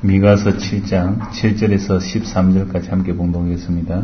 미가서 7장 7절에서 13절까지 함께 봉독하겠습니다.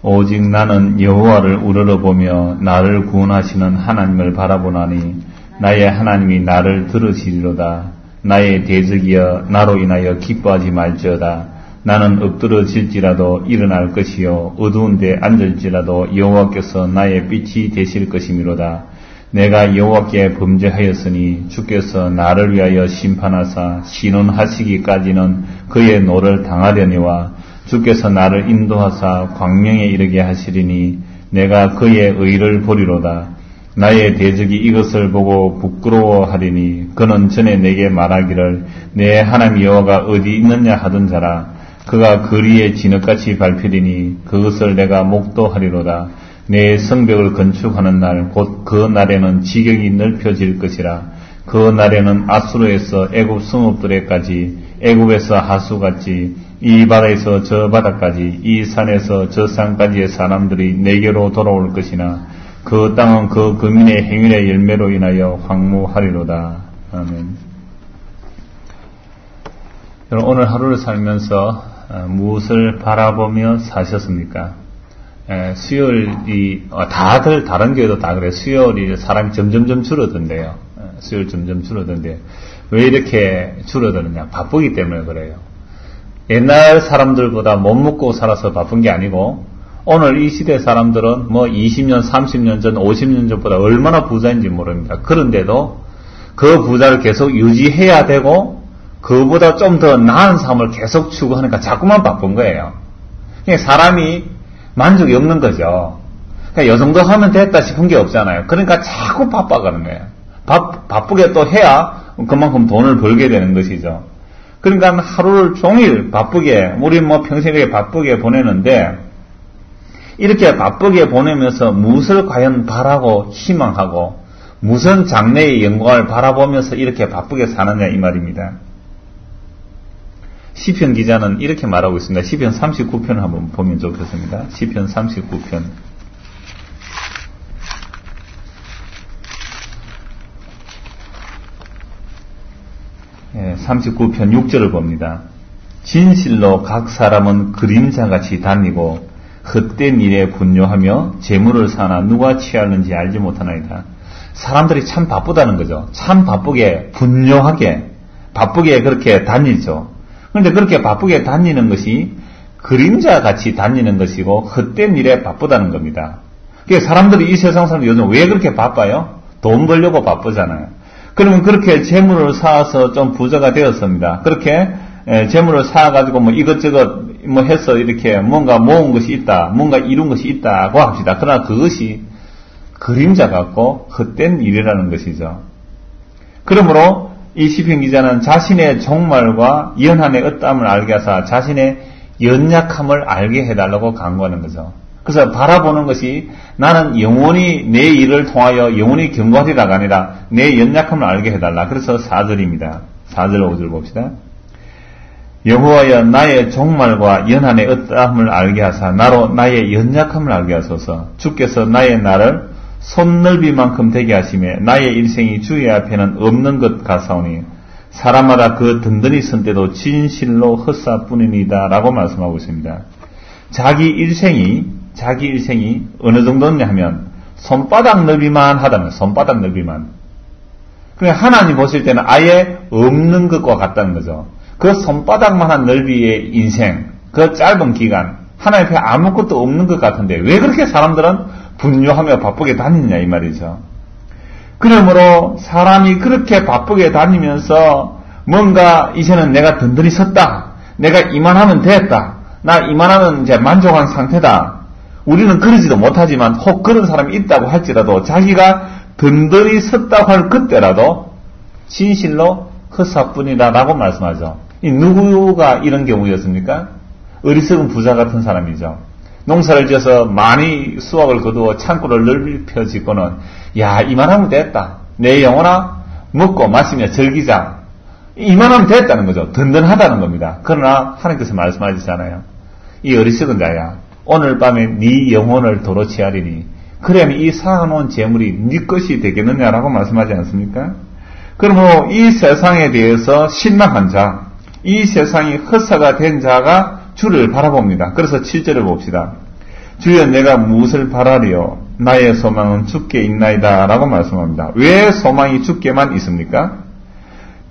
오직 나는 여호와를 우러러보며 나를 구원하시는 하나님을 바라보나니 나의 하나님이 나를 들으시리로다. 나의 대적이여 나로 인하여 기뻐하지 말지어다. 나는 엎드러질지라도 일어날 것이요 어두운 데 앉을지라도 여호와께서 나의 빛이 되실 것이미로다. 내가 여호와께 범죄하였으니 주께서 나를 위하여 심판하사 신원하시기까지는 그의 노를 당하려니와 주께서 나를 인도하사 광명에 이르게 하시리니 내가 그의 의를 보리로다. 나의 대적이 이것을 보고 부끄러워하리니 그는 전에 내게 말하기를 내 하나님 여호와가 어디 있느냐 하던 자라. 그가 거리에 진흙같이 밟히리니 그것을 내가 목도하리로다. 내 성벽을 건축하는 날 곧 그 날에는 지경이 넓혀질 것이라. 그 날에는 아수르에서 애굽 성읍들에까지 애굽에서 하수같이 이 바다에서 저 바다까지 이 산에서 저 산까지의 사람들이 내게로 돌아올 것이나 그 땅은 그 거민의 행위의 열매로 인하여 황무하리로다. 아멘. 여러분 오늘 하루를 살면서 무엇을 바라보며 사셨습니까? 수요일이 다들 다른 교회도 다 그래요. 수요일이 사람이 점점점 줄어든대요. 수요일 점점 줄어든데 왜 이렇게 줄어드느냐? 바쁘기 때문에 그래요. 옛날 사람들보다 못 먹고 살아서 바쁜 게 아니고 오늘 이 시대 사람들은 뭐 20년, 30년 전, 50년 전보다 얼마나 부자인지 모릅니다. 그런데도 그 부자를 계속 유지해야 되고 그보다 좀 더 나은 삶을 계속 추구하니까 자꾸만 바쁜 거예요. 그러니까 사람이 만족이 없는 거죠. 그러니까 요 정도 하면 됐다 싶은 게 없잖아요. 그러니까 자꾸 바빠가는 거예요. 바쁘게 또 해야 그만큼 돈을 벌게 되는 것이죠. 그러니까 하루를 종일 바쁘게, 우리 뭐 평생에 바쁘게 보내는데, 이렇게 바쁘게 보내면서 무엇을 과연 바라고 희망하고, 무슨 장래의 영광을 바라보면서 이렇게 바쁘게 사느냐 이 말입니다. 시편 기자는 이렇게 말하고 있습니다. 시편 39편을 한번 보면 좋겠습니다. 시편 39편. 39편 6절을 봅니다. 진실로 각 사람은 그림자같이 다니고 헛된 일에 분뇨하며 재물을 사나 누가 취하는지 알지 못하나이다. 사람들이 참 바쁘다는 거죠. 참 바쁘게 분뇨하게 바쁘게 그렇게 다니죠. 그런데 그렇게 바쁘게 다니는 것이 그림자같이 다니는 것이고 헛된 일에 바쁘다는 겁니다. 그러니까 사람들이 이 세상 사람들 요즘 왜 그렇게 바빠요? 돈 벌려고 바쁘잖아요. 그러면 그렇게 재물을 쌓아서 좀 부자가 되었습니다. 그렇게 재물을 쌓아가지고 뭐 이것저것 뭐 해서 이렇게 뭔가 모은 것이 있다, 뭔가 이룬 것이 있다고 합시다. 그러나 그것이 그림자 같고 헛된 일이라는 것이죠. 그러므로 이 시편 기자는 자신의 종말과 연한의 어떠함을 알게 하사 자신의 연약함을 알게 해달라고 강구하는 거죠. 그래서 바라보는 것이 나는 영원히 내 일을 통하여 영원히 경고하리라가 아니라 내 연약함을 알게 해달라. 그래서 4절입니다. 4절 5절 봅시다. 여호와여 나의 종말과 연한의 어떠함을 알게 하사 나로 나의 연약함을 알게 하소서. 주께서 나의 날을 손넓이만큼 되게 하시며 나의 일생이 주의 앞에는 없는 것 같사오니 사람마다 그 든든히 선 때도 진실로 헛사뿐입니다. 라고 말씀하고 있습니다. 자기 일생이 어느 정도냐 하면 손바닥 넓이만 하다면 손바닥 넓이만. 그러니까 하나님 보실 때는 아예 없는 것과 같다는 거죠. 그 손바닥만한 넓이의 인생, 그 짧은 기간 하나님 앞에 아무것도 없는 것 같은데 왜 그렇게 사람들은 분뇨하며 바쁘게 다니냐 이 말이죠. 그러므로 사람이 그렇게 바쁘게 다니면서 뭔가 이제는 내가 든든히 섰다. 내가 이만하면 됐다. 나 이만하면 이제 만족한 상태다. 우리는 그러지도 못하지만 혹 그런 사람이 있다고 할지라도 자기가 든든히 섰다고 할 그때라도 진실로 헛사뿐이다라고 말씀하죠. 누구가 이런 경우였습니까? 어리석은 부자 같은 사람이죠. 농사를 지어서 많이 수확을 거두어 창고를 넓혀 짓고는 야 이만하면 됐다. 내 영혼아 먹고 마시며 즐기자. 이만하면 됐다는 거죠. 든든하다는 겁니다. 그러나 하나님께서 말씀하시잖아요. 이 어리석은 자야 오늘 밤에 네 영혼을 도로 취하리니 그러면 이 쌓아놓은 재물이 네 것이 되겠느냐라고 말씀하지 않습니까? 그러므로 이 세상에 대해서 실망한 자, 이 세상이 헛사가 된 자가 주를 바라봅니다. 그래서 7절을 봅시다. 주여 내가 무엇을 바라리요? 나의 소망은 주께 있나이다 라고 말씀합니다. 왜 소망이 주께만 있습니까?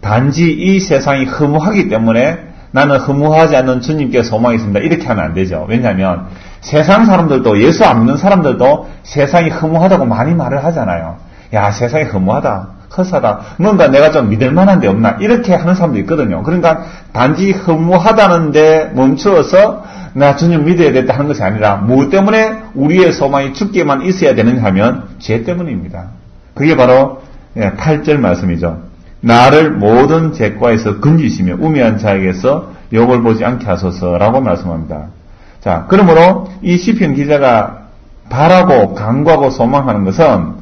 단지 이 세상이 허무하기 때문에 나는 허무하지 않는 주님께 소망이 있습니다. 이렇게 하면 안 되죠. 왜냐하면 세상 사람들도, 예수 안 믿는 사람들도 세상이 허무하다고 많이 말을 하잖아요. 야, 세상이 허무하다, 헛사다, 뭔가 내가 좀 믿을 만한 데 없나, 이렇게 하는 사람도 있거든요. 그러니까 단지 허무하다는 데 멈추어서 나 주님 믿어야 됐다 하는 것이 아니라, 무엇 때문에 우리의 소망이 주께만 있어야 되느냐 하면 죄 때문입니다. 그게 바로 8절 말씀이죠. 나를 모든 죄과에서 건지시며 우매한 자에게서 욕을 보지 않게 하소서라고 말씀합니다. 자, 그러므로 이 시편 기자가 바라고 간구하고 소망하는 것은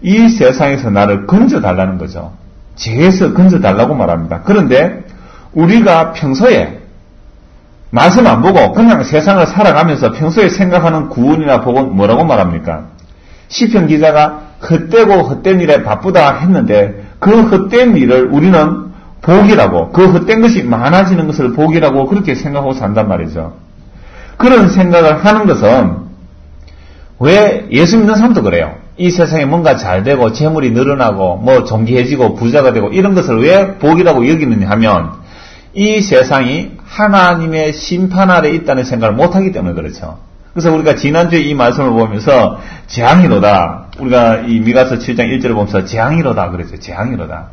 이 세상에서 나를 건져달라는 거죠. 죄에서 건져달라고 말합니다. 그런데 우리가 평소에 말씀 안 보고 그냥 세상을 살아가면서 평소에 생각하는 구원이나 복은 뭐라고 말합니까? 시편 기자가 헛되고 헛된 일에 바쁘다 했는데 그 헛된 일을 우리는 복이라고, 그 헛된 것이 많아지는 것을 복이라고 그렇게 생각하고 산단 말이죠. 그런 생각을 하는 것은 왜 예수 믿는 사람도 그래요. 이 세상에 뭔가 잘 되고 재물이 늘어나고 뭐 존귀해지고 부자가 되고 이런 것을 왜 복이라고 여기느냐 하면 이 세상이 하나님의 심판 아래 있다는 생각을 못하기 때문에 그렇죠. 그래서 우리가 지난주에 이 말씀을 보면서 재앙이로다, 우리가 이 미가서 7장 1절을 보면서 재앙이로다 그랬어요. 재앙이로다.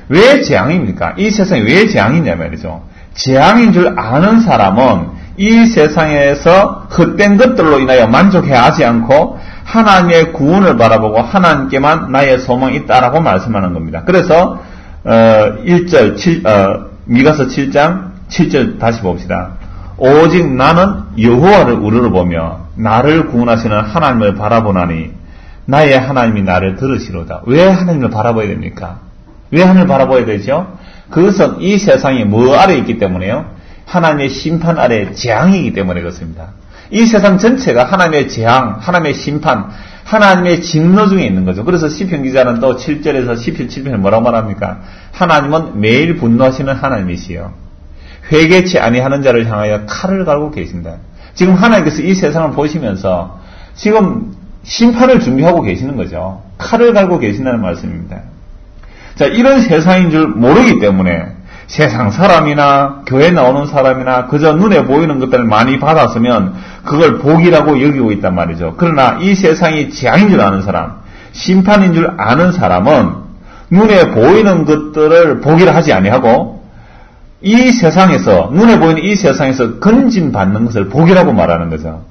왜 재앙입니까? 이 세상이 왜 재앙이냐 말이죠. 재앙인 줄 아는 사람은 이 세상에서 헛된 것들로 인하여 만족해하지 않고 하나님의 구원을 바라보고 하나님께만 나의 소망이 있다라고 말씀하는 겁니다. 그래서 1절 미가서 7장 7절 다시 봅시다. 오직 나는 여호와를 우러러보며 나를 구원하시는 하나님을 바라보나니 나의 하나님이 나를 들으시로다. 왜 하나님을 바라봐야 됩니까? 왜 하나님을 바라봐야 되죠? 그것은 이 세상이 뭐 아래 있기 때문에요? 하나님의 심판 아래 재앙이기 때문에 그렇습니다. 이 세상 전체가 하나님의 재앙, 하나님의 심판, 하나님의 진노 중에 있는 거죠. 그래서 시편 기자는 또 7절에서 시편 7편에 뭐라고 말합니까? 하나님은 매일 분노하시는 하나님이시여 회개치 아니하는 자를 향하여 칼을 갈고 계신다. 지금 하나님께서 이 세상을 보시면서 지금 심판을 준비하고 계시는 거죠. 칼을 갈고 계신다는 말씀입니다. 자, 이런 세상인 줄 모르기 때문에 세상 사람이나 교회 나오는 사람이나 그저 눈에 보이는 것들을 많이 받았으면 그걸 복이라고 여기고 있단 말이죠. 그러나 이 세상이 재앙인 줄 아는 사람, 심판인 줄 아는 사람은 눈에 보이는 것들을 복이라 하지 아니하고 이 세상에서, 눈에 보이는 이 세상에서 건진받는 것을 복이라고 말하는 거죠.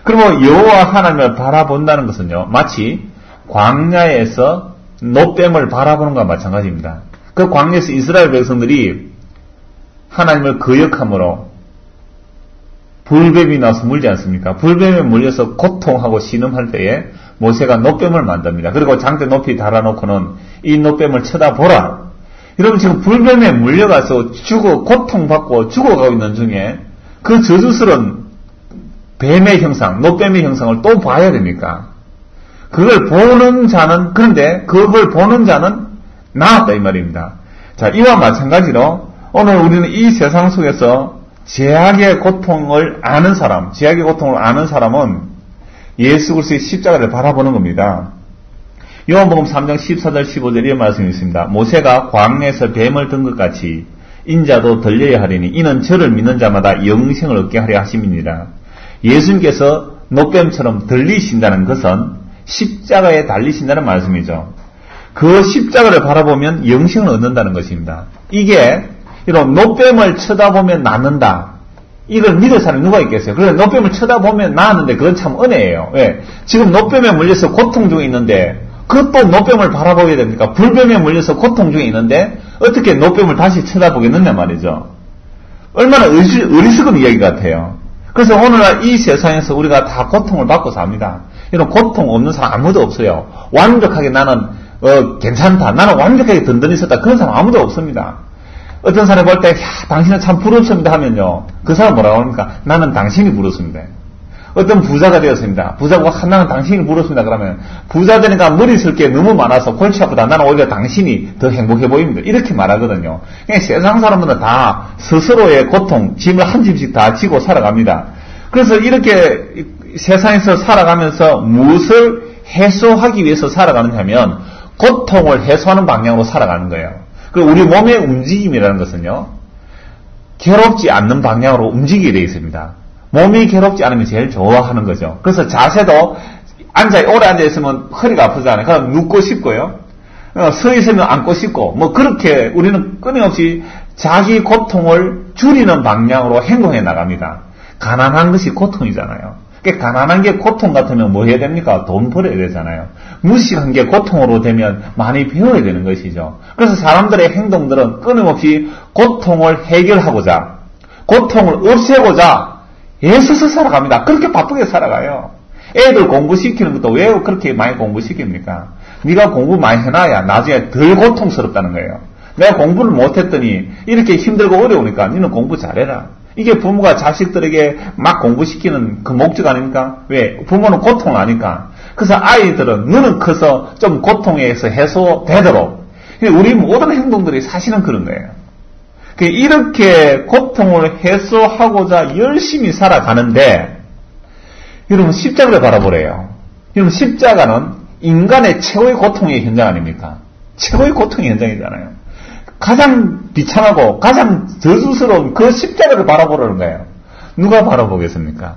그리고 여호와 하나님을 바라본다는 것은요, 마치 광야에서 노뱀을 바라보는 것과 마찬가지입니다. 그 광야에서 이스라엘 백성들이 하나님을 거역함으로 불뱀이 나와서 물지 않습니까? 불뱀에 물려서 고통하고 신음할 때에 모세가 노뱀을 만듭니다. 그리고 장대 높이 달아놓고는 이 노뱀을 쳐다보라. 여러분 지금 불뱀에 물려가서 고통받고 죽어가고 있는 중에 그 저주스러운 뱀의 형상, 노뱀의 형상을 또 봐야 됩니까? 그걸 보는 자는, 그런데 그걸 보는 자는 나았다 이 말입니다. 자, 이와 마찬가지로 오늘 우리는 이 세상 속에서 죄악의 고통을 아는 사람, 죄악의 고통을 아는 사람은 예수 그리스도의 십자가를 바라보는 겁니다. 요한복음 3장 14절 15절의 말씀이 있습니다. 모세가 광야에서 뱀을 든 것 같이 인자도 들려야 하리니 이는 저를 믿는 자마다 영생을 얻게 하려 하심이니라. 예수님께서 노뱀처럼 들리신다는 것은 십자가에 달리신다는 말씀이죠. 그 십자가를 바라보면 영생을 얻는다는 것입니다. 이게 이런 노뱀을 쳐다보면 낫는다. 이걸 믿을 사람이 누가 있겠어요? 그래서 노뱀을 쳐다보면 나았는데 그건 참 은혜예요. 왜? 지금 노뱀에 물려서 고통 중에 있는데 그것도 노뱀을 바라보게 됩니까? 불뱀에 물려서 고통 중에 있는데 어떻게 노뱀을 다시 쳐다보겠느냐 말이죠. 얼마나 어리석은 이야기 같아요. 그래서 오늘날 이 세상에서 우리가 다 고통을 받고 삽니다. 이런 고통 없는 사람 아무도 없어요. 완벽하게 나는 괜찮다. 나는 완벽하게 든든히 있었다. 그런 사람 아무도 없습니다. 어떤 사람이 볼 때 당신은 참 부럽습니다 하면요. 그 사람 뭐라고 합니까? 나는 당신이 부럽습니다. 어떤 부자가 되었습니다. 부자가 하나는 당신이 부르습니다. 그러면 부자 되니까 머리 쓸 게 너무 많아서 골치 아프다. 나는 오히려 당신이 더 행복해 보입니다. 이렇게 말하거든요. 그냥 세상 사람들은 다 스스로의 고통, 짐을 한 짐씩 다 지고 살아갑니다. 그래서 이렇게 세상에서 살아가면서 무엇을 해소하기 위해서 살아가느냐 하면 고통을 해소하는 방향으로 살아가는 거예요. 그리고 우리 몸의 움직임이라는 것은요, 괴롭지 않는 방향으로 움직이게 되어 있습니다. 몸이 괴롭지 않으면 제일 좋아하는 거죠. 그래서 자세도 오래 앉아있으면 허리가 아프잖아요. 그럼 눕고 싶고요. 서 있으면 앉고 싶고, 뭐 그렇게 우리는 끊임없이 자기 고통을 줄이는 방향으로 행동해 나갑니다. 가난한 것이 고통이잖아요. 그러니까 가난한 게 고통 같으면 뭐 해야 됩니까? 돈 벌어야 되잖아요. 무식한 게 고통으로 되면 많이 배워야 되는 것이죠. 그래서 사람들의 행동들은 끊임없이 고통을 해결하고자, 고통을 없애고자 애써서 살아갑니다. 그렇게 바쁘게 살아가요. 애들 공부시키는 것도 왜 그렇게 많이 공부시킵니까? 네가 공부 많이 해놔야 나중에 덜 고통스럽다는 거예요. 내가 공부를 못했더니 이렇게 힘들고 어려우니까 너는 공부 잘해라. 이게 부모가 자식들에게 막 공부시키는 그 목적 아닙니까? 왜? 부모는 고통을 아니까. 그래서 아이들은 너는 커서 좀 고통에서 해소되도록. 우리 모든 행동들이 사실은 그런 거예요. 이렇게 고통을 해소하고자 열심히 살아가는데, 여러분 십자가를 바라보래요. 여러분 십자가는 인간의 최고의 고통의 현장 아닙니까? 최고의 고통의 현장이잖아요. 가장 비참하고 가장 저주스러운 그 십자가를 바라보라는 거예요. 누가 바라보겠습니까?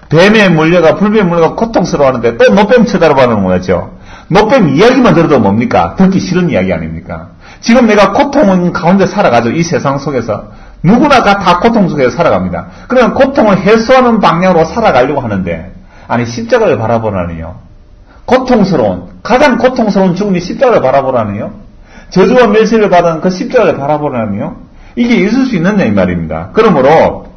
뱀에 물려가 불뱀에 물려가 고통스러워하는데 또 노뱀 쳐다보는 거죠. 노뱀 이야기만 들어도 뭡니까? 듣기 싫은 이야기 아닙니까? 지금 내가 고통 가운데 살아가죠. 이 세상 속에서. 누구나 다 고통 속에서 살아갑니다. 그러면 고통을 해소하는 방향으로 살아가려고 하는데, 아니 십자가를 바라보라니요. 가장 고통스러운 죽음이 십자가를 바라보라니요. 저주와 멸시를 받은 그 십자가를 바라보라니요. 이게 있을 수 있느냐 이 말입니다. 그러므로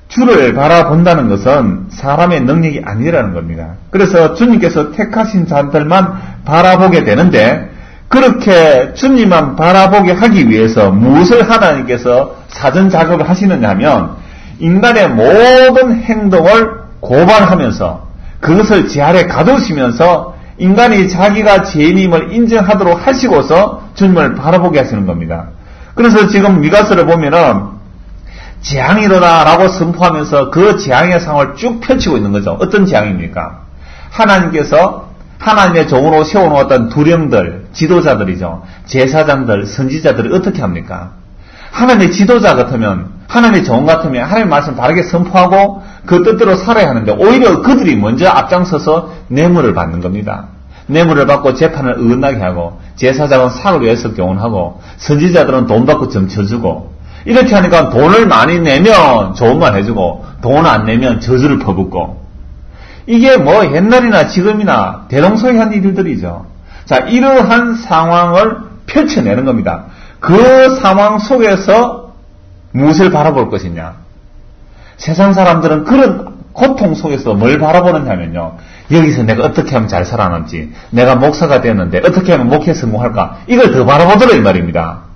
주를 바라본다는 것은 사람의 능력이 아니라는 겁니다. 그래서 주님께서 택하신 자들만 바라보게 되는데, 그렇게 주님만 바라보게 하기 위해서 무엇을 하나님께서 사전 작업을 하시느냐 하면, 인간의 모든 행동을 고발하면서 그것을 제 아래 가두시면서 인간이 자기가 죄인임을 인정하도록 하시고서 주님을 바라보게 하시는 겁니다. 그래서 지금 미가서를 보면은 재앙이 일어나라고 선포하면서 그 재앙의 상황을 쭉 펼치고 있는 거죠. 어떤 재앙입니까? 하나님께서 하나님의 종으로 세워놓았던 두령들, 지도자들이죠. 제사장들, 선지자들이 어떻게 합니까? 하나님의 지도자 같으면, 하나님의 종 같으면 하나님의 말씀 바르게 선포하고 그 뜻대로 살아야 하는데, 오히려 그들이 먼저 앞장서서 뇌물을 받는 겁니다. 뇌물을 받고 재판을 어긋나게 하고, 제사장은 상을 위해서 교훈하고, 선지자들은 돈 받고 점쳐주고, 이렇게 하니까 돈을 많이 내면 좋은 말 해주고, 돈 안 내면 저주를 퍼붓고, 이게 뭐 옛날이나 지금이나 대동소이한 일들이죠. 자, 이러한 상황을 펼쳐내는 겁니다. 그 상황 속에서 무엇을 바라볼 것이냐? 세상 사람들은 그런 고통 속에서 뭘 바라보느냐면요. 여기서 내가 어떻게 하면 잘 살아남지? 내가 목사가 되었는데 어떻게 하면 목회 성공할까? 이걸 더 바라보더라 이 말입니다.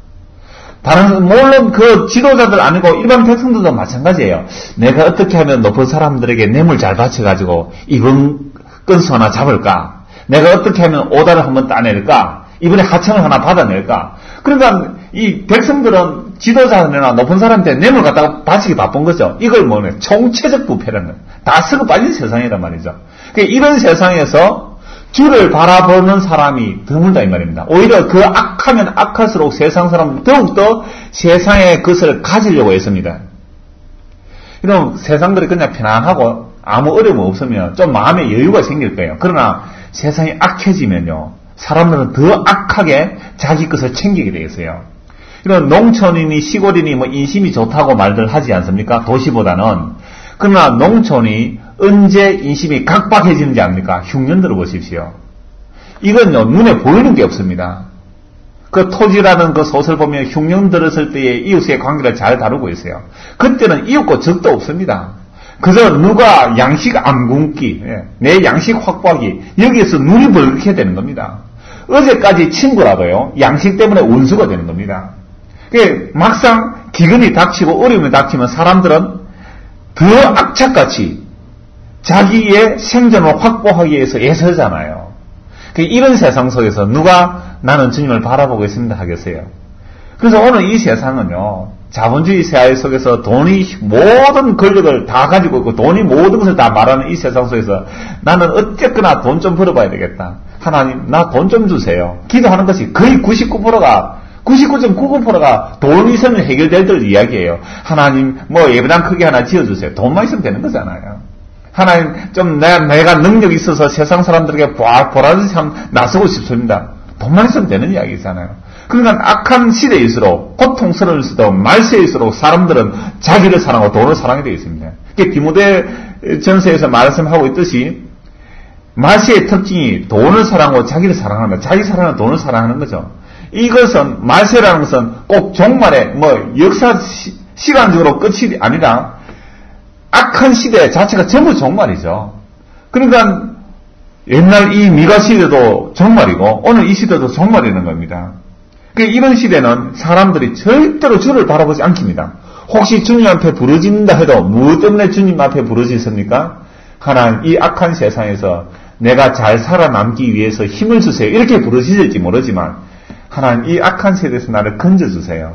물론 그 지도자들 아니고 일반 백성들도 마찬가지예요. 내가 어떻게 하면 높은 사람들에게 뇌물 잘 바쳐가지고 이번 건수 하나 잡을까? 내가 어떻게 하면 오다를 한번 따낼까? 이번에 하청을 하나 받아낼까? 그러니까 이 백성들은 지도자나 높은 사람한테 뇌물 갖다가 바치기 바쁜 거죠. 이걸 뭐냐? 총체적 부패라는 거예요. 다 쓰고 빠진 세상이란 말이죠. 그러니까 이런 세상에서 주를 바라보는 사람이 드물다 이 말입니다. 오히려 그 악하면 악할수록 세상 사람은 더욱더 세상의 것을 가지려고 했습니다. 이런 세상들이 그냥 편안하고 아무 어려움 없으면 좀 마음에 여유가 생길 거예요. 그러나 세상이 악해지면요. 사람들은 더 악하게 자기 것을 챙기게 되겠어요. 이런 농촌이니 시골이니 뭐 인심이 좋다고 말들 하지 않습니까? 도시보다는. 그러나 농촌이 언제 인심이 각박해지는지 압니까? 흉년 들어보십시오. 이건요, 눈에 보이는 게 없습니다. 그 토지라는 그 소설 보면 흉년 들었을 때의 이웃의 관계를 잘 다루고 있어요. 그때는 이웃과 적도 없습니다. 그저 누가 양식 안 굶기, 내 양식 확보하기, 여기에서 눈이 벌게 되는 겁니다. 어제까지 친구라도요, 양식 때문에 원수가 되는 겁니다. 막상 기근이 닥치고 어려움이 닥치면 사람들은 더 악착같이 자기의 생존을 확보하기 위해서 애쓰잖아요. 이런 세상 속에서 누가 나는 주님을 바라보고 있습니다 하겠어요. 그래서 오늘 이 세상은요, 자본주의 사회 속에서 돈이 모든 권력을 다 가지고 있고 돈이 모든 것을 다 말하는 이 세상 속에서 나는 어쨌거나 돈 좀 벌어봐야 되겠다. 하나님, 나 돈 좀 주세요. 기도하는 것이 거의 99.99%가 돈 있으면 해결될 이야기예요. 하나님, 예배당 크게 하나 지어주세요. 돈만 있으면 되는 거잖아요. 하나님, 좀 내가 능력이 있어서 세상 사람들에게 보라듯이 나서고 싶습니다. 돈만 있으면 되는 이야기잖아요. 그러니까 악한 시대일수록, 고통스러울수록, 말세일수록 사람들은 자기를 사랑하고 돈을 사랑하게 되어 있습니다. 디모데 전서에서 말씀하고 있듯이 말세의 특징이 돈을 사랑하고 자기를 사랑합니다. 자기 사랑하는 돈을 사랑하는 거죠. 이것은, 말세라는 것은 꼭 종말에, 역사, 시간적으로 끝이 아니라 악한 시대 자체가 전부 종말이죠. 그러니까 옛날 이 미가 시대도 종말이고 오늘 이 시대도 종말이라는 겁니다. 이런 시대는 사람들이 절대로 주를 바라보지 않습니다. 혹시 주님 앞에 부르짖는다 해도 무엇 때문에 주님 앞에 부르짖습니까? 하나님, 이 악한 세상에서 내가 잘 살아남기 위해서 힘을 주세요. 이렇게 부르짖을지 모르지만 하나님, 이 악한 세대에서 나를 건져주세요.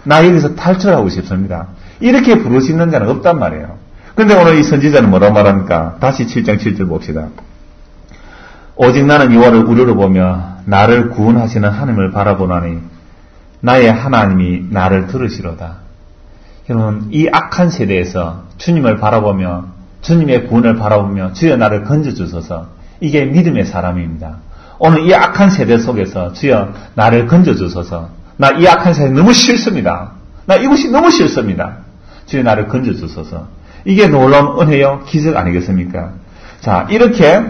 나 여기서 탈출하고 싶습니다. 이렇게 부르짖는 자는 없단 말이에요. 근데 오늘 이 선지자는 뭐라고 말합니까? 다시 7장 7절 봅시다. 오직 나는 여호와를 우러러보며 나를 구원하시는 하나님을 바라보나니 나의 하나님이 나를 들으시로다. 여러분, 이 악한 세대에서 주님을 바라보며 주님의 구원을 바라보며 주여 나를 건져주소서. 이게 믿음의 사람입니다. 오늘 이 악한 세대 속에서 주여 나를 건져주소서. 나 이 악한 세대 너무 싫습니다. 나 이것이 너무 싫습니다. 주여 나를 건져주소서. 이게 놀라운 은혜요 기적 아니겠습니까? 자, 이렇게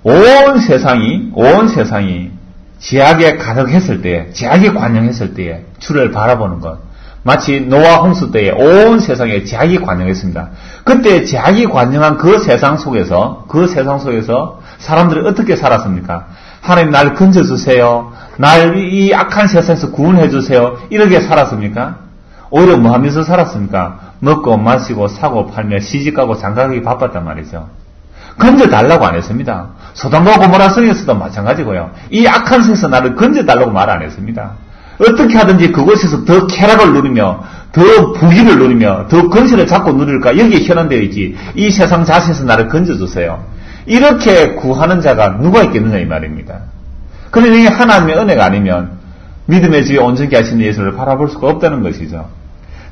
온 세상이 제약에 가득했을 때에, 제약에 관영했을 때에 주를 바라보는 것. 마치 노아 홍수 때에 온 세상에 제약이 관영했습니다. 그때 제약이 관영한 그 세상 속에서 사람들이 어떻게 살았습니까? 하나님 날 건져주세요. 날 이 악한 세상에서 구원해주세요. 이렇게 살았습니까? 오히려 뭐 하면서 살았습니까? 먹고 마시고 사고 팔며 시집가고 장가가기 바빴단 말이죠. 건져달라고 안 했습니다. 소돔과 고모라 성에서도 마찬가지고요. 이 악한 세상에서 나를 건져달라고 말 안 했습니다. 어떻게 하든지 그곳에서 더 쾌락을 누리며 더 부귀를 누리며 더 건실을 잡고 누릴까 여기에 현안되어 있지. 이 세상 자세에서 나를 건져주세요. 이렇게 구하는 자가 누가 있겠느냐 이 말입니다. 그러니 이게 하나님의 은혜가 아니면 믿음의 주에 온전케 하시는 예수를 바라볼 수가 없다는 것이죠.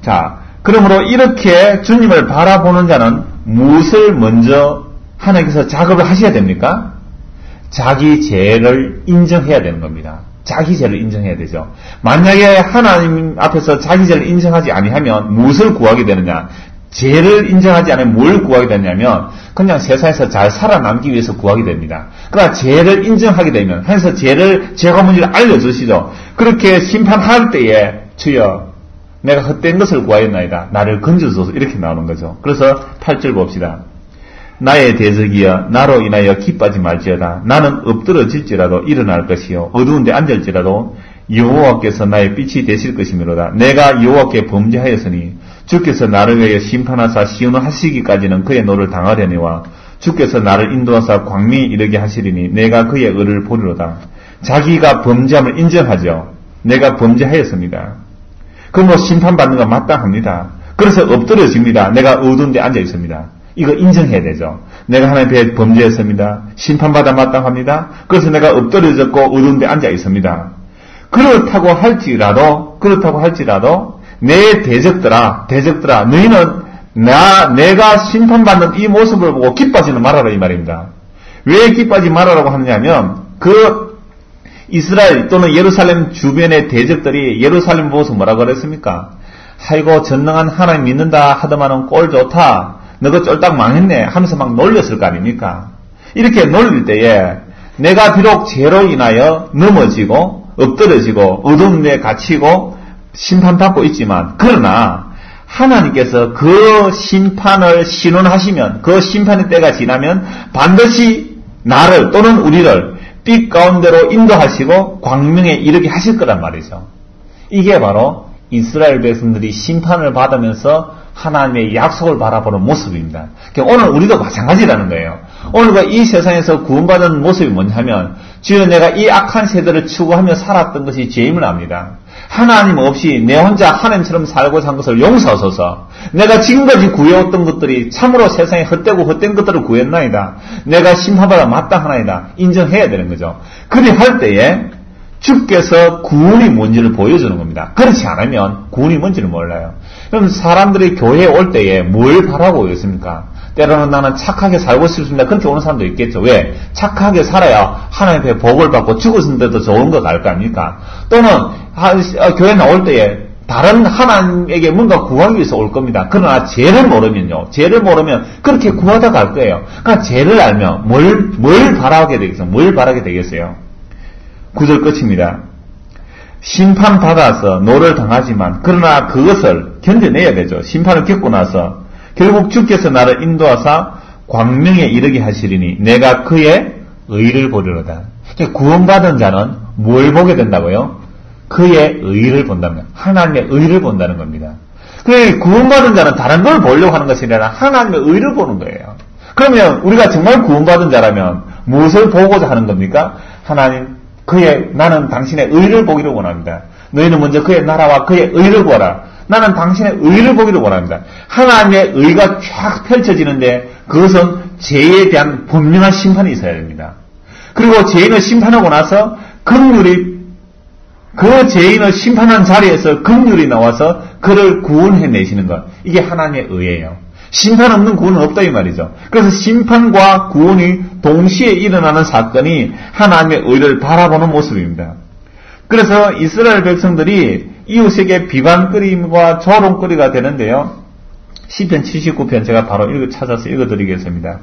자, 그러므로 이렇게 주님을 바라보는 자는 무엇을 먼저 하나님께서 작업을 하셔야 됩니까? 자기 죄를 인정해야 되는 겁니다. 자기 죄를 인정해야 되죠. 만약에 하나님 앞에서 자기 죄를 인정하지 아니하면 무엇을 구하게 되느냐? 죄를 인정하지 않으면 뭘 구하게 되냐면 그냥 세상에서 잘 살아남기 위해서 구하게 됩니다. 그러나 죄를 인정하게 되면 해서 죄가 뭔지를 알려주시죠. 그렇게 심판할 때에 주여 내가 헛된 것을 구하였나이다. 나를 건져줘서 이렇게 나오는 거죠. 그래서 8절 봅시다. 나의 대적이여 나로 인하여 기뻐하지 말지어다. 나는 엎드러질지라도 일어날 것이요 어두운 데 앉을지라도 여호와께서 나의 빛이 되실 것이므로다. 내가 여호와께 범죄하였으니 주께서 나를 위하여 심판하사 시온하시기까지는 그의 노를 당하려니와 주께서 나를 인도하사 광명에 이르게 하시리니 내가 그의 의를 보리로다. 자기가 범죄함을 인정하죠. 내가 범죄하였습니다. 그럼 심판받는 건 마땅합니다. 그래서 엎드려집니다. 내가 어두운 데 앉아 있습니다. 이거 인정해야 되죠. 내가 하나님 앞에 범죄했습니다. 심판받아 마땅합니다. 그래서 내가 엎드려졌고 어두운 데 앉아 있습니다. 그렇다고 할지라도 내 대적들아 너희는 내가 심판받는 이 모습을 보고 기뻐하지는 말아라 이 말입니다. 왜 기뻐하지 말아라고 하느냐면 그 이스라엘 또는 예루살렘 주변의 대적들이 예루살렘 보고서 뭐라고 그랬습니까? 아이고 전능한 하나님 믿는다 하더만은 꼴 좋다. 너가 쫄딱 망했네 하면서 막 놀렸을 거 아닙니까? 이렇게 놀릴 때에 내가 비록 죄로 인하여 넘어지고 엎드러지고 어두운 데 갇히고 심판받고 있지만 그러나 하나님께서 그 심판을 신원하시면 그 심판의 때가 지나면 반드시 나를 또는 우리를 빛 가운데로 인도하시고 광명에 이르게 하실 거란 말이죠. 이게 바로 이스라엘 백성들이 심판을 받으면서 하나님의 약속을 바라보는 모습입니다. 그러니까 오늘 우리도 마찬가지라는 거예요. 오늘과 이 세상에서 구원받은 모습이 뭐냐면 주여 내가 이 악한 세대를 추구하며 살았던 것이 죄임을 압니다. 하나님 없이 내 혼자 하나님처럼 살고 산 것을 용서하소서. 내가 지금까지 구해왔던 것들이 참으로 세상에 헛되고 헛된 것들을 구했나이다. 내가 심판받아 마땅하나이다. 인정해야 되는 거죠. 그리 할 때에 주께서 구원이 뭔지를 보여주는 겁니다. 그렇지 않으면 구원이 뭔지를 몰라요. 그럼 사람들이 교회에 올 때에 뭘 바라고 있습니까? 때로는 나는 착하게 살고 싶습니다. 그렇게 오는 사람도 있겠죠. 왜? 착하게 살아야 하나님의 복을 받고 죽었는데도 좋은 거 갈 거 아닙니까? 또는 교회 나올 때에 다른 하나님에게 뭔가 구하기 위해서 올 겁니다. 그러나 죄를 모르면요. 죄를 모르면 그렇게 구하다 갈 거예요. 그러니까 죄를 알면 뭘 바라게 되겠어요? 뭘 바라게 되겠어요? 9절 끝입니다. 심판받아서 노를 당하지만 그러나 그것을 견뎌내야 되죠. 심판을 겪고 나서 결국 주께서 나를 인도하사 광명에 이르게 하시리니 내가 그의 의를 보리로다. 구원받은 자는 뭘 보게 된다고요? 그의 의를 본다면 하나님의 의를 본다는 겁니다. 그래 구원받은 자는 다른 걸 보려고 하는 것이 아니라 하나님의 의를 보는 거예요. 그러면 우리가 정말 구원받은 자라면 무엇을 보고자 하는 겁니까? 하나님 나는 당신의 의를 보기를 원합니다. 너희는 먼저 그의 나라와 그의 의를 보아라. 나는 당신의 의를 보기를 원합니다. 하나님의 의가 쫙 펼쳐지는데 그것은 죄에 대한 분명한 심판이 있어야 됩니다. 그리고 죄인을 심판하고 나서 긍휼이 그 죄인을 심판한 자리에서 긍휼이 나와서 그를 구원해내시는 것. 이게 하나님의 의예요. 심판 없는 구원은 없다 이 말이죠. 그래서 심판과 구원이 동시에 일어나는 사건이 하나님의 의를 바라보는 모습입니다. 그래서 이스라엘 백성들이 이웃에게 비방거림과 조롱거리가 되는데요. 시편 79편 제가 바로 찾아서 읽어드리겠습니다.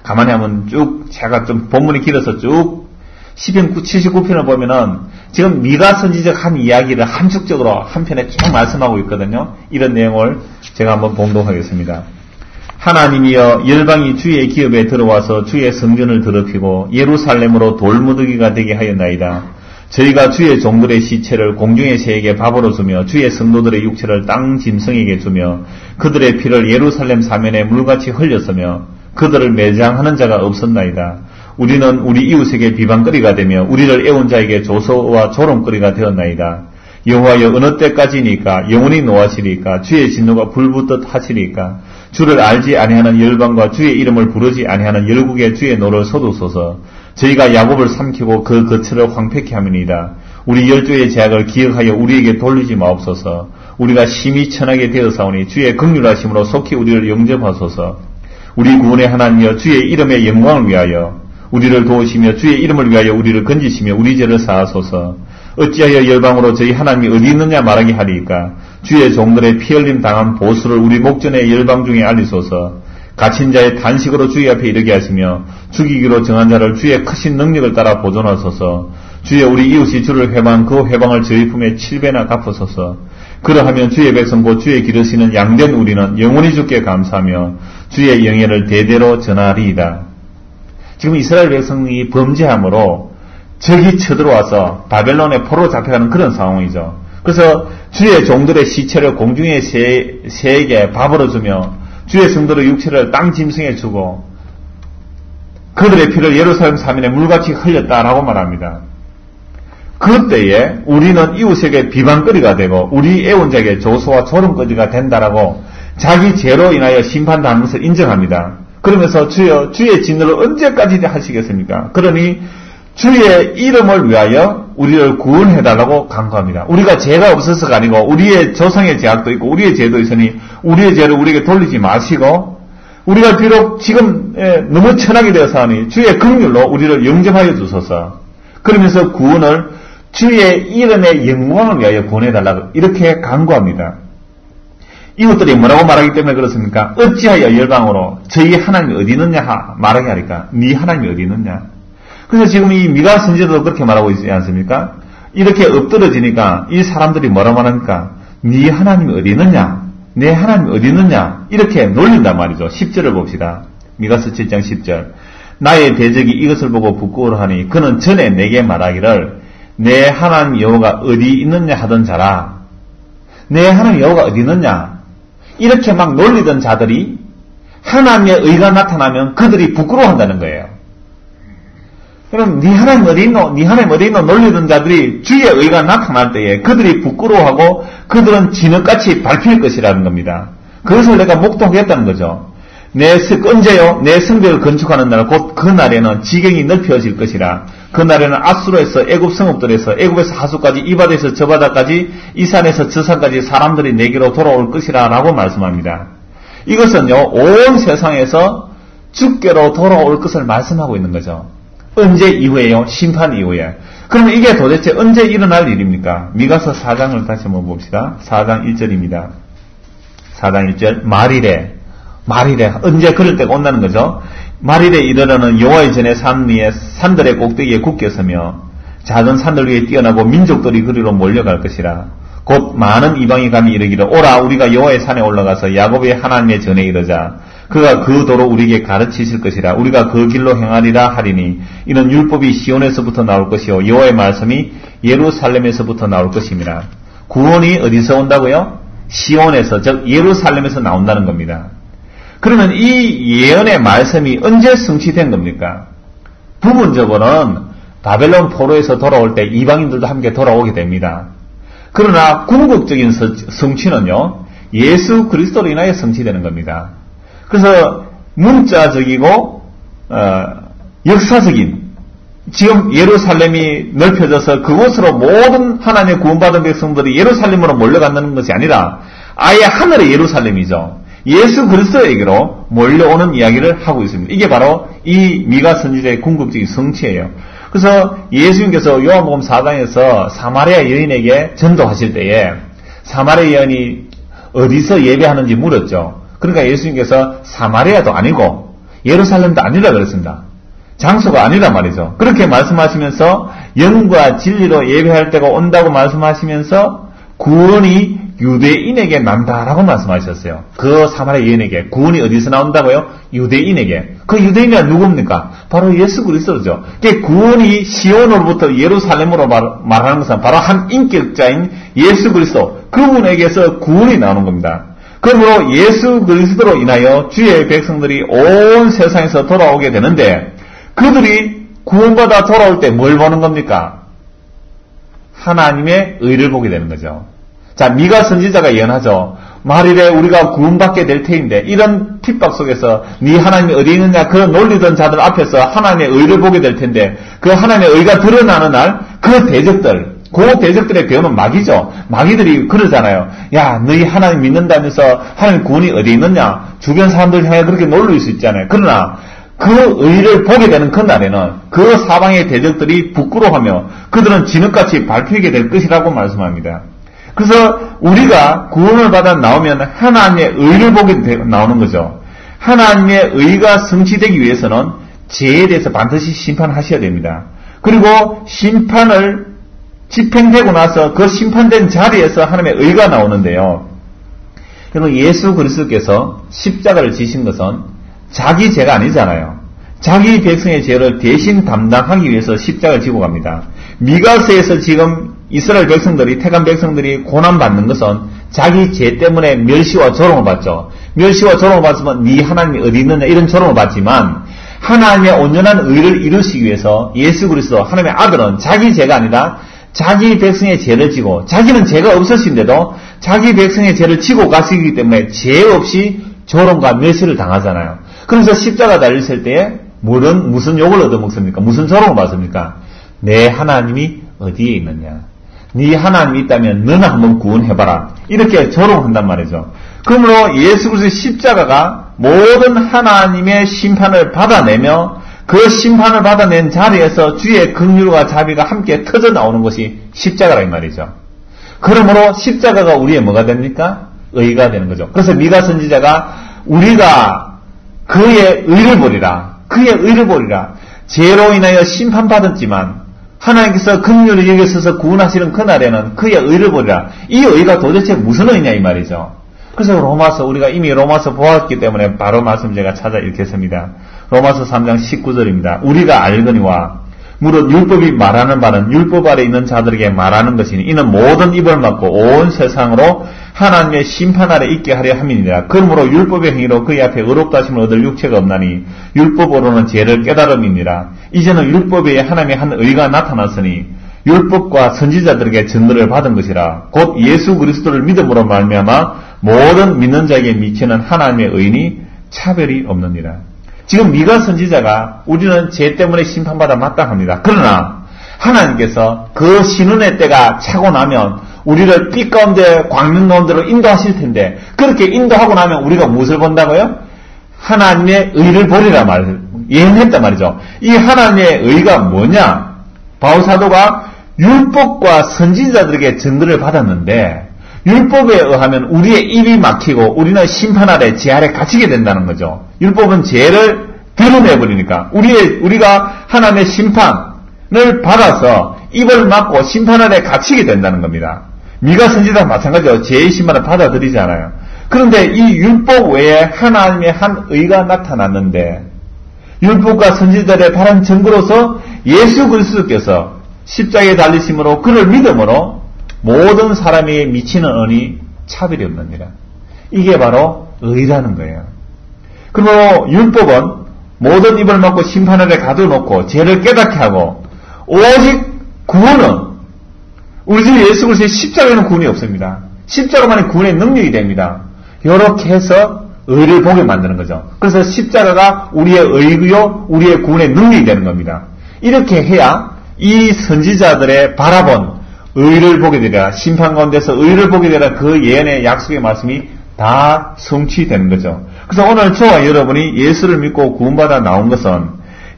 가만히 한번 쭉 제가 좀 본문이 길어서 쭉 시편 79편을 보면은 지금 미가 선지자가 한 이야기를 함축적으로 한 편에 쭉 말씀하고 있거든요. 이런 내용을 제가 한번 봉독하겠습니다. 하나님이여 열방이 주의 기업에 들어와서 주의 성전을 더럽히고 예루살렘으로 돌무더기가 되게 하였나이다. 저희가 주의 종들의 시체를 공중의 새에게 밥으로 주며 주의 성도들의 육체를 땅 짐승에게 주며 그들의 피를 예루살렘 사면에 물같이 흘렸으며 그들을 매장하는 자가 없었나이다. 우리는 우리 이웃에게 비방거리가 되며 우리를 애운 자에게 조소와 조롱거리가 되었나이다. 여호와여 어느 때까지니까 영원히 노하시리까 주의 진노가 불붙듯 하시리까 주를 알지 아니하는 열방과 주의 이름을 부르지 아니하는 열국의 주의 노를 쏟으소서. 저희가 야곱을 삼키고 그 거처를 황폐케 함이니이다. 우리 열조의 제약을 기억하여 우리에게 돌리지 마옵소서. 우리가 심히 천하게 되어사오니 주의 긍휼하심으로 속히 우리를 영접하소서. 우리 구원의 하나님이여 주의 이름의 영광을 위하여 우리를 도우시며 주의 이름을 위하여 우리를 건지시며 우리 죄를 사하소서. 어찌하여 열방으로 저희 하나님이 어디 있느냐 말하게 하리이까. 주의 종들의 피 흘림 당한 보수를 우리 목전의 열방 중에 알리소서. 갇힌 자의 단식으로 주의 앞에 이르게 하시며 죽이기로 정한 자를 주의 크신 능력을 따라 보존하소서. 주여 우리 이웃이 주를 회방한 그 회방을 저희 품에 7배나 갚으소서. 그러하면 주의 백성 곧 주의 기르시는 양된 우리는 영원히 주께 감사하며 주의 영예를 대대로 전하리이다. 지금 이스라엘 백성이 범죄함으로 적이 쳐들어와서 바벨론의 포로 잡혀가는 그런 상황이죠. 그래서 주의 종들의 시체를 공중의 새에게 밥으로 주며 주의 성도의 육체를 땅 짐승에 주고 그들의 피를 예루살렘 사면에 물같이 흘렸다라고 말합니다. 그때에 우리는 이웃에게 비방거리가 되고 우리 애원자에게 조소와 조롱거리가 된다라고 자기 죄로 인하여 심판당하는 것을 인정합니다. 그러면서 주여 주의 진노를 언제까지 하시겠습니까? 그러니 주의 이름을 위하여 우리를 구원해달라고 간구합니다. 우리가 죄가 없어서가 아니고 우리의 조상의 죄악도 있고 우리의 죄도 있으니 우리의 죄를 우리에게 돌리지 마시고 우리가 비록 지금 너무 천하게 되어서 하니 주의 긍휼로 우리를 영접하여 주소서. 그러면서 구원을 주의 이름의 영광을 위하여 구원해달라고 이렇게 간구합니다. 이웃들이 뭐라고 말하기 때문에 그렇습니까? 어찌하여 열방으로 저희 하나님이 어디 있느냐 말하게 하니까 네 하나님이 어디 있느냐. 그래서 지금 이 미가 선지자도 그렇게 말하고 있지 않습니까? 이렇게 엎드러지니까 이 사람들이 뭐라고 말합니까? 네 하나님이 어디 있느냐? 내 하나님이 어디 있느냐? 이렇게 놀린단 말이죠. 10절을 봅시다. 미가서 7장 10절. 나의 대적이 이것을 보고 부끄러워하니 그는 전에 내게 말하기를 내 하나님 여호와가 어디 있느냐 하던 자라. 내 하나님 여호와가 어디 있느냐? 이렇게 막 놀리던 자들이 하나님의 의가 나타나면 그들이 부끄러워한다는 거예요. 그럼 네 하나님 어디 있노? 네 하나님 어디 있노? 놀리던 자들이 주의 의가 나타날 때에 그들이 부끄러워하고 그들은 진흙같이 밟힐 것이라는 겁니다. 그것을 내가 목도하겠다는 거죠. 언제요? 내 성벽을 건축하는 날, 곧 그 날에는 지경이 넓혀질 것이라. 그 날에는 아수르에서 애굽 성읍들에서 애굽에서 하수까지 이 바다에서 저 바다까지 이 산에서 저 산까지 사람들이 내게로 돌아올 것이라 라고 말씀합니다. 이것은요, 온 세상에서 주께로 돌아올 것을 말씀하고 있는 거죠. 언제 이후에요? 심판 이후에. 그러면 이게 도대체 언제 일어날 일입니까? 미가서 4장을 다시 한번 봅시다. 4장 1절입니다. 4장 1절 말이래. 언제 그럴 때가 온다는 거죠. 말일에 이르러는 여호와의 전에 산 위에 산들의 꼭대기에 굳게 서며 작은 산들 위에 뛰어나고 민족들이 그리로 몰려갈 것이라. 곧 많은 이방이 감히 이르기를 오라 우리가 여호와의 산에 올라가서 야곱의 하나님의 전에 이르자. 그가 그 도로 우리에게 가르치실 것이라. 우리가 그 길로 행하리라 하리니 이는 율법이 시온에서부터 나올 것이요 여호와의 말씀이 예루살렘에서부터 나올 것입니다. 구원이 어디서 온다고요? 시온에서, 즉 예루살렘에서 나온다는 겁니다. 그러면 이 예언의 말씀이 언제 성취된 겁니까? 부분적으로는 바벨론 포로에서 돌아올 때 이방인들도 함께 돌아오게 됩니다. 그러나 궁극적인 성취는요, 예수 그리스도로 인하여 성취되는 겁니다. 그래서 문자적이고 역사적인 지금 예루살렘이 넓혀져서 그곳으로 모든 하나님의 구원받은 백성들이 예루살렘으로 몰려간다는 것이 아니라 아예 하늘의 예루살렘이죠. 예수 그리스도에게로 몰려오는 이야기를 하고 있습니다. 이게 바로 이 미가 선지자의 궁극적인 성취예요. 그래서 예수님께서 요한복음 4장에서 사마리아 여인에게 전도하실 때에 사마리아 여인이 어디서 예배하는지 물었죠. 그러니까 예수님께서 사마리아도 아니고 예루살렘도 아니라 그랬습니다. 장소가 아니라 말이죠. 그렇게 말씀하시면서 영과 진리로 예배할 때가 온다고 말씀하시면서 구원이 유대인에게 난다라고 말씀하셨어요. 그 사마리아 여인에게 구원이 어디서 나온다고요? 유대인에게. 그 유대인이 누굽니까? 바로 예수 그리스도죠. 구원이 시온으로부터 예루살렘으로 말하는 것은 바로 한 인격자인 예수 그리스도, 그분에게서 구원이 나오는 겁니다. 그러므로 예수 그리스도로 인하여 주의 백성들이 온 세상에서 돌아오게 되는데 그들이 구원받아 돌아올 때 뭘 보는 겁니까? 하나님의 의를 보게 되는 거죠. 자, 미가 선지자가 예언하죠. 말일에 우리가 구원받게 될 테인데 이런 핍박 속에서 네 하나님이 어디 있느냐 그 놀리던 자들 앞에서 하나님의 의를 보게 될 텐데 그 하나님의 의가 드러나는 날 그 대적들, 그 대적들의 배우는 마귀죠. 마귀들이 그러잖아요. 야, 너희 하나님 믿는다면서 하나님 구원이 어디 있느냐? 주변 사람들 향해 그렇게 놀릴 수 있잖아요. 그러나 그 의를 보게 되는 그날에는 그 사방의 대적들이 부끄러워하며 그들은 진흙같이 밟히게 될 것이라고 말씀합니다. 그래서 우리가 구원을 받아 나오면 하나님의 의를 보게 나오는 거죠. 하나님의 의가 성취되기 위해서는 죄에 대해서 반드시 심판하셔야 됩니다. 그리고 심판을 집행되고 나서 그 심판된 자리에서 하나님의 의가 나오는데요. 그리고 예수 그리스도께서 십자가를 지신 것은 자기 죄가 아니잖아요. 자기 백성의 죄를 대신 담당하기 위해서 십자가를 지고 갑니다. 미가서에서 지금 이스라엘 백성들이, 택한 백성들이 고난받는 것은 자기 죄 때문에 멸시와 조롱을 받죠. 멸시와 조롱을 받으면 네 하나님이 어디 있느냐 이런 조롱을 받지만 하나님의 온전한 의를 이루시기 위해서 예수 그리스도 하나님의 아들은 자기 죄가 아니라 자기 백성의 죄를 지고 자기는 죄가 없으신데도 자기 백성의 죄를 지고 가시기 때문에 죄 없이 조롱과 멸시를 당하잖아요. 그래서 십자가 달리실 때에 무슨 욕을 얻어먹습니까? 무슨 조롱을 받습니까? 내 하나님이 어디에 있느냐? 네 하나님이 있다면 너는 한번 구원해봐라. 이렇게 조롱한단 말이죠. 그러므로 예수 그리스도의 십자가가 모든 하나님의 심판을 받아내며 그 심판을 받아낸 자리에서 주의 긍휼과 자비가 함께 터져 나오는 것이 십자가라 이 말이죠. 그러므로 십자가가 우리의 뭐가 됩니까? 의가 되는 거죠. 그래서 미가 선지자가 우리가 그의 의를 보리라. 그의 의를 보리라. 죄로 인하여 심판받았지만 하나님께서 긍휼을 여기셔서 구원하시는 그날에는 그의 의를 보리라. 이 의가 도대체 무슨 의냐 이 말이죠. 그래서 로마서 우리가 이미 로마서 보았기 때문에 바로 말씀 제가 찾아 읽겠습니다. 로마서 3장 19절입니다. 우리가 알거니와 무릇 율법이 말하는 바는 율법 아래 있는 자들에게 말하는 것이니 이는 모든 입을 막고 온 세상으로 하나님의 심판 아래 있게 하려 함이니라. 그러므로 율법의 행위로 그의 앞에 의롭다 하심을 얻을 육체가 없나니 율법으로는 죄를 깨달음이니라. 이제는 율법에 하나님의 한 의가 나타났으니 율법과 선지자들에게 증거를 받은 것이라. 곧 예수 그리스도를 믿음으로 말미암아 모든 믿는 자에게 미치는 하나님의 의인이 차별이 없느니라. 지금 미가 선지자가 우리는 죄 때문에 심판받아 마땅합니다. 그러나 하나님께서 그 신운의 때가 차고 나면 우리를 빛 가운데 광명 가운데로 인도하실 텐데 그렇게 인도하고 나면 우리가 무엇을 본다고요? 하나님의 의를 보리라 예언했단 말이죠. 이 하나님의 의가 뭐냐? 바울사도가 율법과 선지자들에게 증거를 받았는데 율법에 의하면 우리의 입이 막히고 우리는 심판 아래 죄 아래 갇히게 된다는 거죠. 율법은 죄를 드러내버리니까 우리가 하나님의 심판을 받아서 입을 막고 심판 아래 갇히게 된다는 겁니다. 미가 선지자와 마찬가지로 죄의 심판을 받아들이지 않아요. 그런데 이 율법 외에 하나님의 한 의가 나타났는데 율법과 선지자들의 바른 증거로서 예수 그리스도께서 십자가에 달리심으로 그를 믿음으로 모든 사람이 미치는 은이 차별이 없느니라. 이게 바로 의라는 거예요. 그러므로 율법은 모든 입을 막고 심판 아래 가둬놓고 죄를 깨닫게 하고 오직 구원은 우리 주 예수 그리스도의 십자가에는 구원이 없습니다. 십자가만이 구원의 능력이 됩니다. 이렇게 해서 의를 보게 만드는 거죠. 그래서 십자가가 우리의 의요 우리의 구원의 능력이 되는 겁니다. 이렇게 해야 이 선지자들의 바라본 의를 보게 되라, 심판 가운데서 의를 보게 되라, 그 예언의 약속의 말씀이 다 성취되는 거죠. 그래서 오늘 저와 여러분이 예수를 믿고 구원받아 나온 것은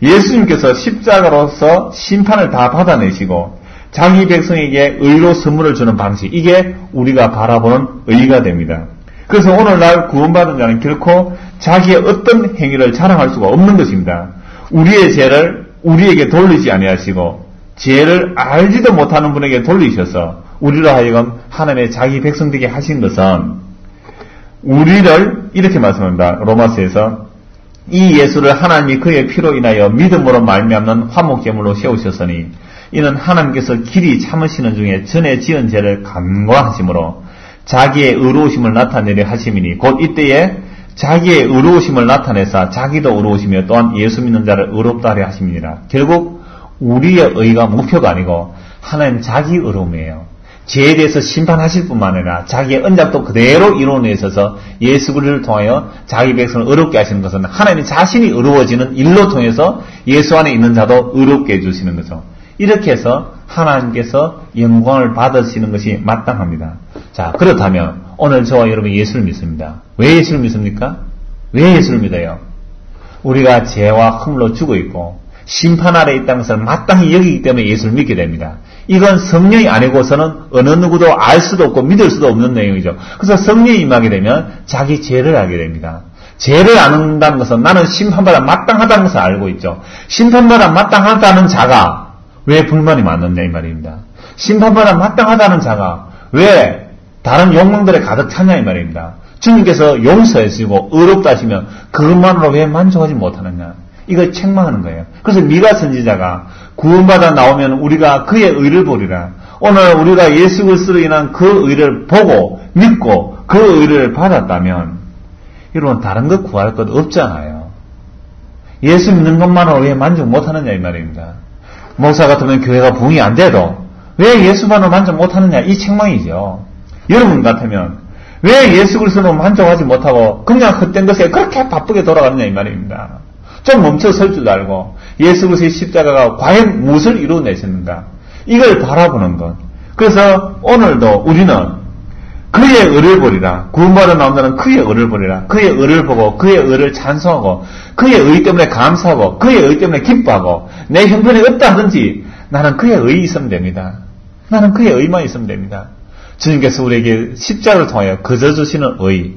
예수님께서 십자가로서 심판을 다 받아내시고 자기 백성에게 의로 선물을 주는 방식, 이게 우리가 바라보는 의가 됩니다. 그래서 오늘날 구원받은 자는 결코 자기의 어떤 행위를 자랑할 수가 없는 것입니다. 우리의 죄를 우리에게 돌리지 아니하시고 죄를 알지도 못하는 분에게 돌리셔서 우리로 하여금 하나님의 자기 백성 되게 하신 것은 우리를 이렇게 말씀합니다. 로마서에서 이 예수를 하나님이 그의 피로 인하여 믿음으로 말미암는 화목제물로 세우셨으니 이는 하나님께서 길이 참으시는 중에 전에 지은 죄를 간과하심으로 자기의 의로우심을 나타내려 하심이니 곧 이때에 자기의 의로우심을 나타내사 자기도 의로우시며 또한 예수 믿는 자를 의롭다 하려 하심이니라. 결국 우리의 의가 목표가 아니고 하나님 자기 의로움이에요. 죄에 대해서 심판하실 뿐만 아니라 자기의 언약도 그대로 이루어내 있어서 예수 그리스도를 통하여 자기 백성을 의롭게 하시는 것은 하나님 자신이 의로워지는 일로 통해서 예수 안에 있는 자도 의롭게 해주시는 거죠. 이렇게 해서 하나님께서 영광을 받으시는 것이 마땅합니다. 자, 그렇다면 오늘 저와 여러분이 예수를 믿습니다. 왜 예수를 믿습니까? 왜 예수를 믿어요? 우리가 죄와 허물로 죽어 있고 심판 아래 있다는 것을 마땅히 여기기 때문에 예수를 믿게 됩니다. 이건 성령이 아니고서는 어느 누구도 알 수도 없고 믿을 수도 없는 내용이죠. 그래서 성령이 임하게 되면 자기 죄를 알게 됩니다. 죄를 안다는 것은 나는 심판받아 마땅하다는 것을 알고 있죠. 심판받아 마땅하다는 자가 왜 불만이 많느냐 이 말입니다. 심판받아 마땅하다는 자가 왜 다른 욕망들에 가득 찼냐 이 말입니다. 주님께서 용서해 주시고 의롭다 하시면 그것만으로 왜 만족하지 못하느냐. 이걸 책망하는 거예요. 그래서 미가 선지자가 구원받아 나오면 우리가 그의 의를 보리라. 오늘 우리가 예수 그리스도로 인한 그 의를 보고 믿고 그 의를 받았다면 여러분 다른 것 구할 것 없잖아요. 예수 믿는 것만으로 왜 만족 못하느냐 이 말입니다. 목사 같으면 교회가 부흥이 안 돼도 왜 예수만으로 만족 못하느냐 이 책망이죠. 여러분 같으면 왜 예수 그리스도로 만족하지 못하고 그냥 헛된 것에 그렇게 바쁘게 돌아가느냐 이 말입니다. 좀 멈춰 설 줄 알고 예수 그리스도의 십자가가 과연 무엇을 이루어내셨는가 이걸 바라보는 것. 그래서 오늘도 우리는 그의 의를 보리라. 구원받아 나온다는 그의 의를 보리라. 그의 의를 보고 그의 의를 찬송하고 그의 의 때문에 감사하고 그의 의 때문에 기뻐하고 내 형편이 어떠 하든지 나는 그의 의이 있으면 됩니다. 나는 그의 의만 있으면 됩니다. 주님께서 우리에게 십자가를 통하여 거저주시는 의,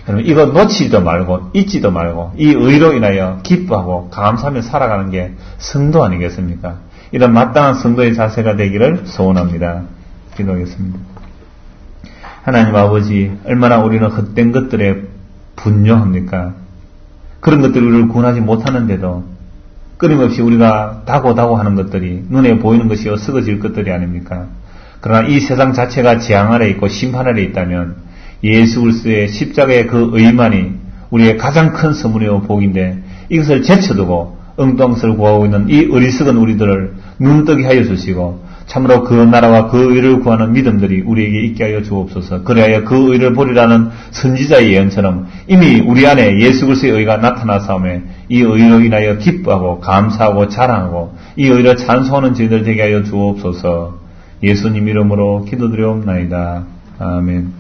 여러분 이거 놓치지도 말고 잊지도 말고 이 의로 인하여 기뻐하고 감사하며 살아가는 게 성도 아니겠습니까? 이런 마땅한 성도의 자세가 되기를 소원합니다. 기도하겠습니다. 하나님 아버지, 얼마나 우리는 헛된 것들에 분노합니까? 그런 것들을 우리를 구원하지 못하는데도 끊임없이 우리가 다고 하는 것들이 눈에 보이는 것이 어스거질 것들이 아닙니까? 그러나 이 세상 자체가 재앙 아래 있고 심판 아래 있다면 예수 그리스도의 십자가의 그 의만이 우리의 가장 큰 선물이요 복인데 이것을 제쳐두고 엉뚱한 구하고 있는 이 어리석은 우리들을 눈뜨게 하여 주시고 참으로 그 나라와 그 의를 구하는 믿음들이 우리에게 있게 하여 주옵소서. 그래야 그 의를 보리라는 선지자의 예언처럼 이미 우리 안에 예수 그리스도의 의가 나타나사오매 이 의로 인하여 기뻐하고 감사하고 자랑하고 이 의를 찬송하는 저희들 되게 하여 주옵소서. 예수님 이름으로 기도드리옵나이다. 아멘.